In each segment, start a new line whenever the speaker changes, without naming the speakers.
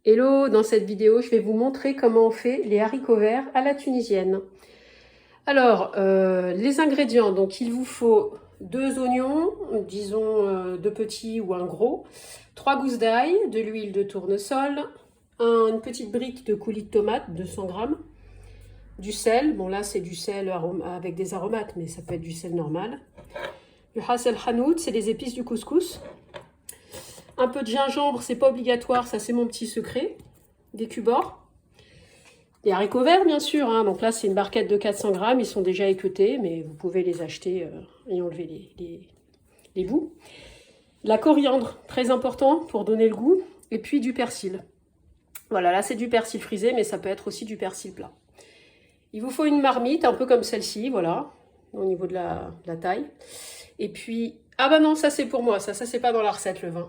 Hello, dans cette vidéo, je vais vous montrer comment on fait les haricots verts à la tunisienne. Alors, les ingrédients, donc il vous faut 2 oignons, disons 2 petits ou un gros, 3 gousses d'ail, de l'huile de tournesol, une petite brique de coulis de tomate, 200 grammes, du sel, bon là c'est du sel avec des aromates, mais ça peut être du sel normal. Le ras el hanout, c'est les épices du couscous. Un peu de gingembre, c'est pas obligatoire, ça c'est mon petit secret. Des cubes-or. Des haricots verts, bien sûr. Hein. Donc là, c'est une barquette de 400 grammes. Ils sont déjà équeutés, mais vous pouvez les acheter et enlever les bouts. La coriandre, très important pour donner le goût. Et puis du persil. Voilà, là c'est du persil frisé, mais ça peut être aussi du persil plat. Il vous faut une marmite, un peu comme celle-ci, voilà, au niveau de la taille. Et puis, ah bah non, ça c'est pour moi, ça c'est pas dans la recette, le vin.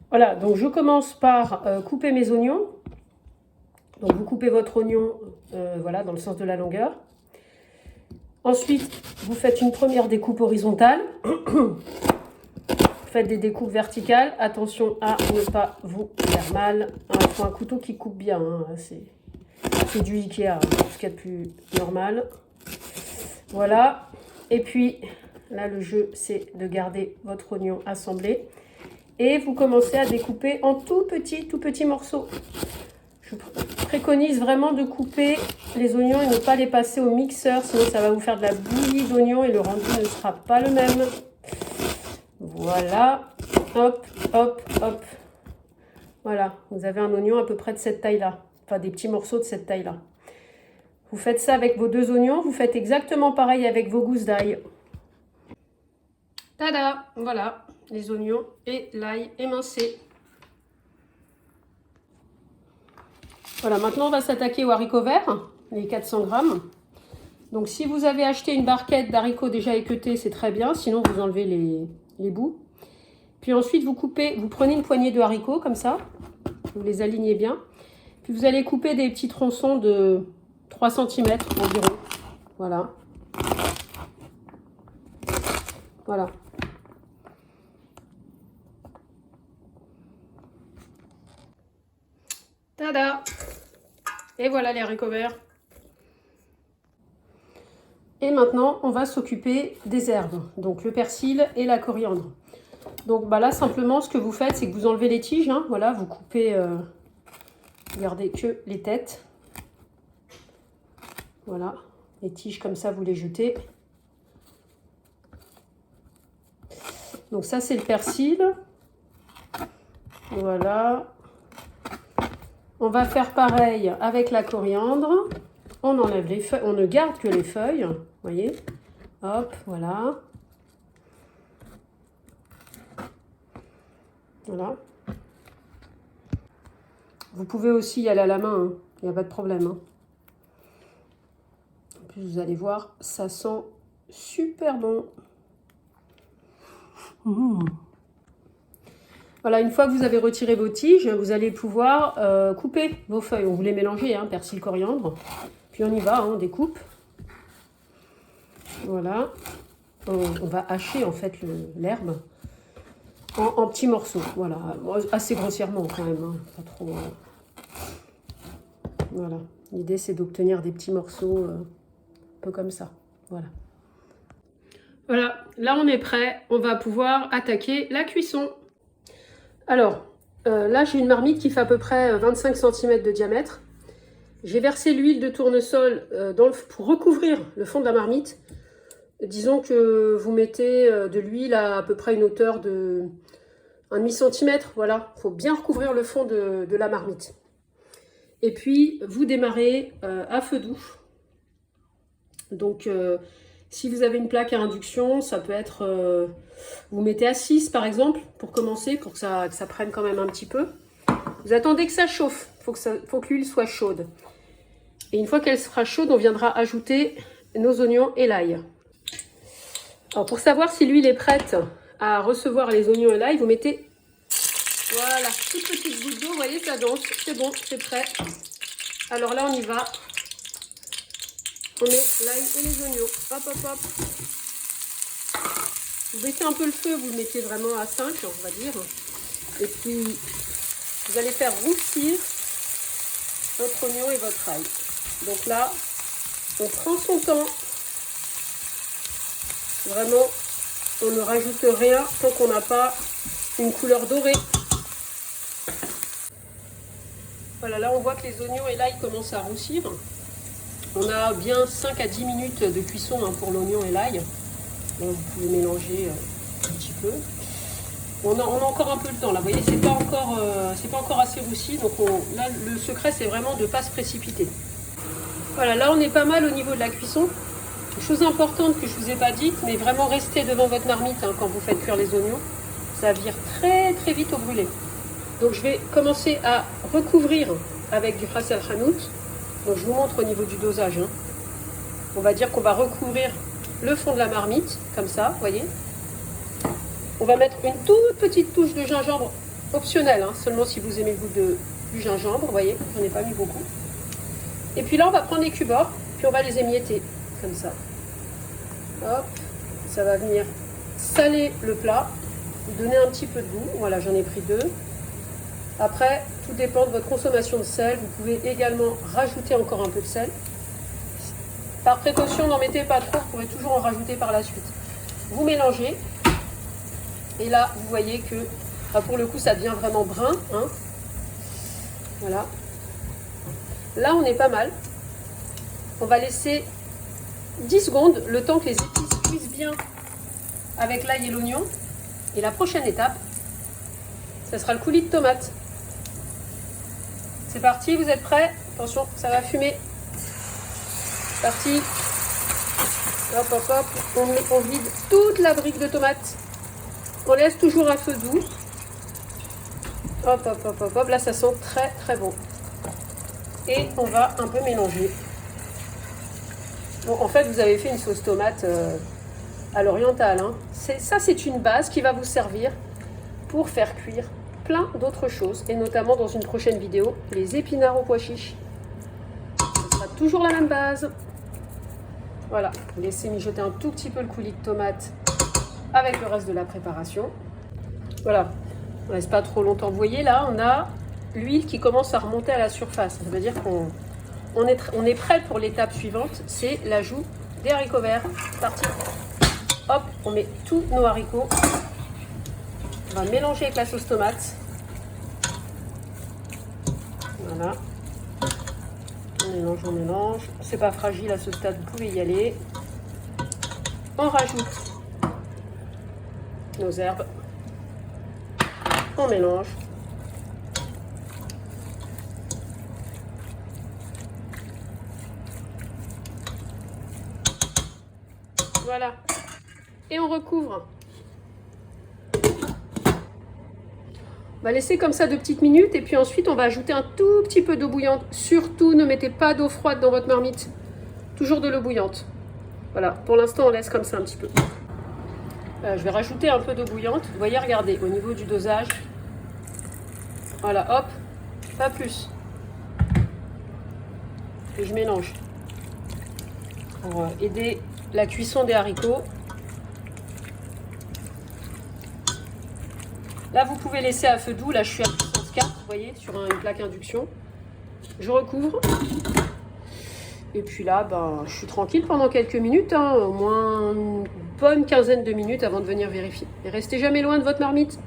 Voilà, donc je commence par couper mes oignons. Donc vous coupez votre oignon voilà, dans le sens de la longueur. Ensuite, vous faites une première découpe horizontale. Vous faites des découpes verticales. Attention à ne pas vous faire mal. Il faut un couteau qui coupe bien. Hein. C'est du Ikea, hein, ce qu'il y a de plus normal. Voilà. Et puis, là, le jeu, c'est de garder votre oignon assemblé. Et vous commencez à découper en tout petits morceaux. Je préconise vraiment de couper les oignons et ne pas les passer au mixeur, sinon ça va vous faire de la bouillie d'oignons et le rendu ne sera pas le même. Voilà, hop, hop, hop. Voilà, vous avez un oignon à peu près de cette taille-là, enfin des petits morceaux de cette taille-là. Vous faites ça avec vos 2 oignons, vous faites exactement pareil avec vos gousses d'ail. Tada, voilà, les oignons et l'ail émincé. Voilà, maintenant on va s'attaquer aux haricots verts, les 400 grammes. Donc si vous avez acheté une barquette d'haricots déjà équeutés, c'est très bien, sinon vous enlevez les bouts. Puis ensuite vous prenez une poignée de haricots comme ça, vous les alignez bien. Puis vous allez couper des petits tronçons de 3 cm environ. Voilà. Voilà. Tada! Et voilà les haricots verts. Et maintenant, on va s'occuper des herbes, donc le persil et la coriandre. Donc bah là, simplement, ce que vous faites, c'est que vous enlevez les tiges. Hein, voilà, vous coupez, gardez que les têtes. Voilà, les tiges comme ça, vous les jetez. Donc ça, c'est le persil. Voilà. On va faire pareil avec la coriandre. On enlève les feuilles, on ne garde que les feuilles, vous voyez. Hop, voilà. Voilà. Vous pouvez aussi y aller à la main, hein. Il n'y a pas de problème. Hein. En plus, vous allez voir, ça sent super bon. Mmh. Voilà, une fois que vous avez retiré vos tiges, vous allez pouvoir couper vos feuilles. Vous les mélangez, hein, persil, coriandre. Puis on y va, hein, on découpe. Voilà. On va hacher en fait l'herbe en petits morceaux. Voilà, assez grossièrement quand même, hein, pas trop. Voilà. L'idée c'est d'obtenir des petits morceaux un peu comme ça. Voilà. Voilà, là on est prêt. On va pouvoir attaquer la cuisson. Alors, là j'ai une marmite qui fait à peu près 25 cm de diamètre. J'ai versé l'huile de tournesol pour recouvrir le fond de la marmite. Disons que vous mettez de l'huile à peu près une hauteur de 1,5 cm. Voilà, il faut bien recouvrir le fond de la marmite. Et puis, vous démarrez à feu doux. Donc, si vous avez une plaque à induction, ça peut être... vous mettez à 6 par exemple, pour commencer, pour que ça prenne quand même un petit peu. Vous attendez que ça chauffe, faut que l'huile soit chaude. Et une fois qu'elle sera chaude, on viendra ajouter nos oignons et l'ail. Alors pour savoir si l'huile est prête à recevoir les oignons et l'ail, vous mettez, voilà, toute petite goutte d'eau, vous voyez, ça danse, c'est bon, c'est prêt. Alors là, on y va. On met l'ail et les oignons, hop, hop, hop. Vous baissez un peu le feu, vous le mettez vraiment à 5, on va dire. Et puis, vous allez faire roussir votre oignon et votre ail. Donc là, on prend son temps. Vraiment, on ne rajoute rien tant qu'on n'a pas une couleur dorée. Voilà, là on voit que les oignons et l'ail commencent à roussir. On a bien 5 à 10 minutes de cuisson pour l'oignon et l'ail. Vous pouvez mélanger un petit peu. On a encore un peu de temps là, vous voyez, c'est pas encore assez roussi. Donc là, le secret, c'est vraiment de ne pas se précipiter. Voilà, là on est pas mal au niveau de la cuisson. Chose importante que je ne vous ai pas dite, mais vraiment restez devant votre marmite quand vous faites cuire les oignons. Ça vire très très vite au brûlé. Donc je vais commencer à recouvrir avec du ras el hanout. Donc je vous montre au niveau du dosage. On va dire qu'on va recouvrir le fond de la marmite, comme ça, vous voyez. On va mettre une toute petite touche de gingembre optionnelle, seulement si vous aimez le goût du gingembre, vous voyez, j'en ai pas mis beaucoup. Et puis là, on va prendre les cubes, puis on va les émietter, comme ça. Hop, ça va venir saler le plat, donner un petit peu de goût. Voilà, j'en ai pris 2. Après, tout dépend de votre consommation de sel. Vous pouvez également rajouter encore un peu de sel. Par précaution, n'en mettez pas trop, vous pourrez toujours en rajouter par la suite. Vous mélangez. Et là, vous voyez que, pour le coup, ça devient vraiment brun. Voilà. Là, on est pas mal. On va laisser 10 secondes, le temps que les épices cuisent bien avec l'ail et l'oignon. Et la prochaine étape, ça sera le coulis de tomate. C'est parti, vous êtes prêts? Attention, ça va fumer. C'est parti. Hop, hop, hop. On vide toute la brique de tomate. On laisse toujours à feu doux. Hop, hop, hop, hop, hop. Là, ça sent très, très bon. Et on va un peu mélanger. Bon, en fait, vous avez fait une sauce tomate à l'orientale. Ça, c'est une base qui va vous servir pour faire cuire plein d'autres choses. Et notamment dans une prochaine vidéo, les épinards au pois chiche. Ce sera toujours la même base. Voilà, laissez mijoter un tout petit peu le coulis de tomate avec le reste de la préparation. Voilà, on ne laisse pas trop longtemps. Vous voyez là, on a l'huile qui commence à remonter à la surface. Ça veut dire qu'on est prêt pour l'étape suivante, c'est l'ajout des haricots verts. Parti. Hop, on met tous nos haricots. On va mélanger avec la sauce tomate. Voilà. On mélange, on mélange. C'est pas fragile à ce stade, vous pouvez y aller. On rajoute nos herbes. On mélange. Voilà. Et on recouvre. On va laisser comme ça 2 petites minutes et puis ensuite on va ajouter un tout petit peu d'eau bouillante. Surtout ne mettez pas d'eau froide dans votre marmite. Toujours de l'eau bouillante. Voilà, pour l'instant on laisse comme ça un petit peu. Je vais rajouter un peu d'eau bouillante. Vous voyez, regardez, au niveau du dosage. Voilà, hop, pas plus. Et je mélange. Pour aider la cuisson des haricots. Là, vous pouvez laisser à feu doux. Là, je suis à puissance 4, vous voyez, sur une plaque induction. Je recouvre. Et puis là, je suis tranquille pendant quelques minutes, au moins une bonne quinzaine de minutes avant de venir vérifier. Et restez jamais loin de votre marmite.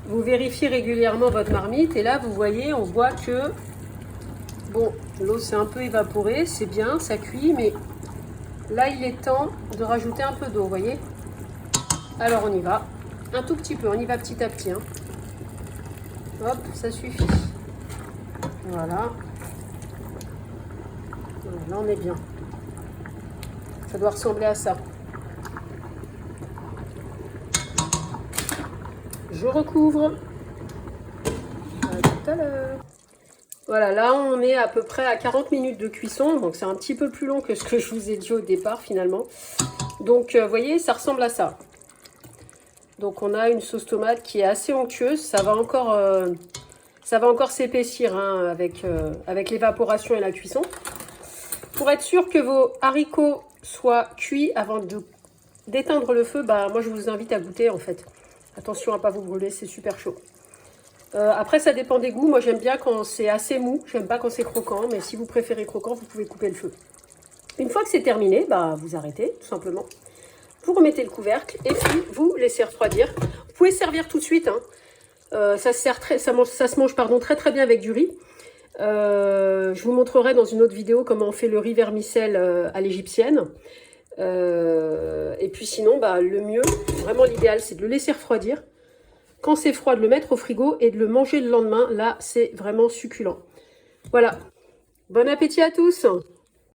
Vous vérifiez régulièrement votre marmite. Et là, vous voyez, on voit que, bon, l'eau s'est un peu évaporée. C'est bien, ça cuit. Mais là, il est temps de rajouter un peu d'eau, vous voyez. Alors, on y va. Un tout petit peu, on y va petit à petit. Hop, ça suffit. Voilà. Là, on est bien. Ça doit ressembler à ça. Je recouvre. À tout à l'heure. Voilà, là, on est à peu près à 40 minutes de cuisson. Donc, c'est un petit peu plus long que ce que je vous ai dit au départ, finalement. Donc, vous voyez, ça ressemble à ça. Donc on a une sauce tomate qui est assez onctueuse, ça va encore s'épaissir avec l'évaporation et la cuisson. Pour être sûr que vos haricots soient cuits avant d'éteindre le feu, moi je vous invite à goûter en fait. Attention à ne pas vous brûler, c'est super chaud. Après, ça dépend des goûts. Moi, j'aime bien quand c'est assez mou. J'aime pas quand c'est croquant. Mais si vous préférez croquant, vous pouvez couper le feu. Une fois que c'est terminé, bah, vous arrêtez, tout simplement. Vous remettez le couvercle et puis vous laissez refroidir. Vous pouvez servir tout de suite. Hein. Ça se mange pardon, très très bien avec du riz. Je vous montrerai dans une autre vidéo comment on fait le riz vermicelle à l'égyptienne. Et puis sinon, bah, le mieux, vraiment l'idéal, c'est de le laisser refroidir. Quand c'est froid, de le mettre au frigo et de le manger le lendemain. Là, c'est vraiment succulent. Voilà. Bon appétit à tous!